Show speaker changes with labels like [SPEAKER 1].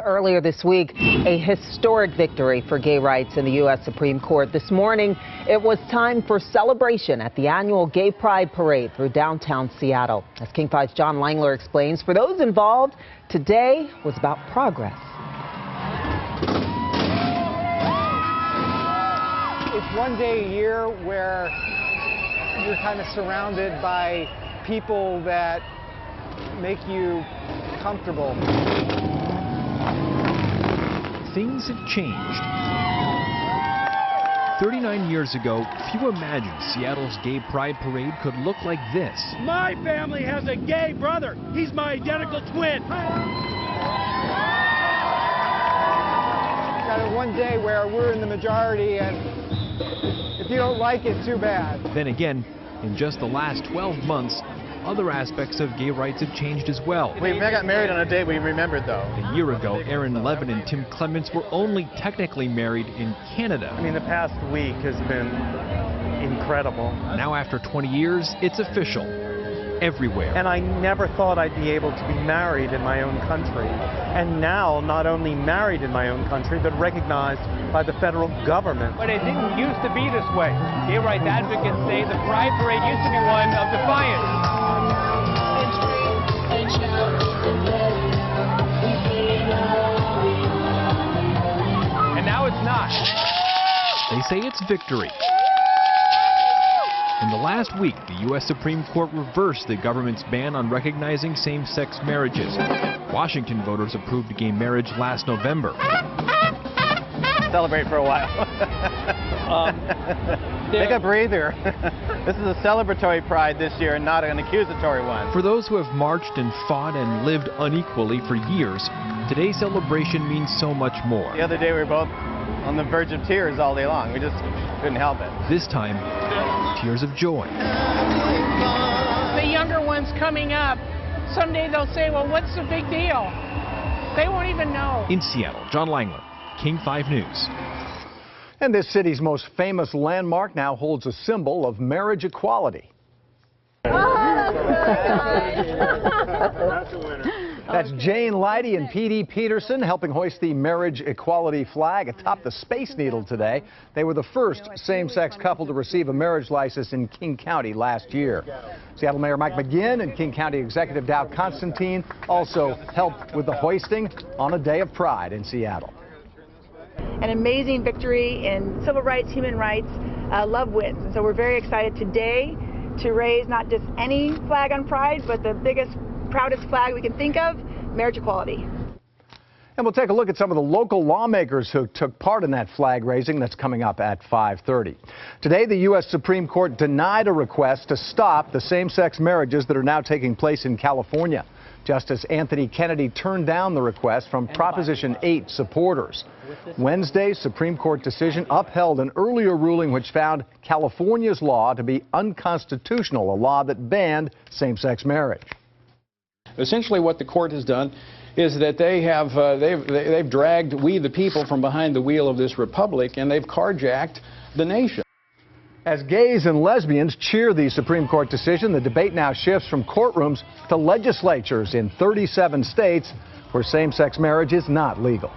[SPEAKER 1] Earlier this week, a historic victory for gay rights in the U.S. Supreme Court. This morning, it was time for celebration at the annual Gay Pride Parade through downtown Seattle. As King 5's John Langler explains, for those involved, today was about progress.
[SPEAKER 2] It's one day a year where you're kind of surrounded by people that make you comfortable.
[SPEAKER 3] Things have changed. 39 years ago, few imagined Seattle's Gay Pride Parade could look like this.
[SPEAKER 4] My family has a gay brother. He's my identical twin.
[SPEAKER 2] Got one day where we're in the majority, and if you don't like it, too bad.
[SPEAKER 3] Then again, in just the last 12 months, other aspects of gay rights have changed as well.
[SPEAKER 5] We got married on a date we remembered, though.
[SPEAKER 3] A year ago, Clements-Levin and Tim Clements were only technically married in Canada.
[SPEAKER 6] I mean, the past week has been incredible.
[SPEAKER 3] Now, after 20 years, it's official. Everywhere.
[SPEAKER 6] And I never thought I'd be able to be married in my own country. And now, not only married in my own country, but recognized by the federal government.
[SPEAKER 7] But it didn't used to be this way. Gay rights advocates say the Pride Parade used to be one of defiance. And now it's not.
[SPEAKER 3] They say it's victory. In the last week, the U.S. Supreme Court reversed the government's ban on recognizing same-sex marriages. Washington voters approved gay marriage last November.
[SPEAKER 5] Celebrate for a while. Take a breather. This is a celebratory pride this year and not an accusatory one.
[SPEAKER 3] For those who have marched and fought and lived unequally for years, today's celebration means so much more.
[SPEAKER 5] The other day we were both on the verge of tears all day long. We just couldn't help it.
[SPEAKER 3] This time, tears of joy.
[SPEAKER 8] The younger ones coming up, someday they'll say, well, what's the big deal? They won't even know.
[SPEAKER 3] In Seattle, John Langler, King 5 News.
[SPEAKER 9] And this city's most famous landmark now holds a symbol of marriage equality. That's Jane Leidy and P.D. Peterson helping hoist the marriage equality flag atop the Space Needle today. They were the first same-sex couple to receive a marriage license in King County last year. Seattle Mayor Mike McGinn and King County Executive Dow Constantine also helped with the hoisting on a day of pride in Seattle.
[SPEAKER 10] An amazing victory in civil rights, human rights, love wins. And so we're very excited today to raise not just any flag on Pride, but the biggest, proudest flag we can think of, marriage equality.
[SPEAKER 9] And we'll take a look at some of the local lawmakers who took part in that flag raising that's coming up at 5:30. Today, the U.S. Supreme Court denied a request to stop the same-sex marriages that are now taking place in California. Justice Anthony Kennedy turned down the request from Proposition 8 supporters. Wednesday's Supreme Court decision upheld an earlier ruling which found California's law to be unconstitutional, a law that banned same-sex marriage.
[SPEAKER 11] Essentially what the court has done is that they've dragged we the people from behind the wheel of this republic, and they've carjacked the nation.
[SPEAKER 9] As gays and lesbians cheer the Supreme Court decision, the debate now shifts from courtrooms to legislatures in 37 states where same-sex marriage is not legal.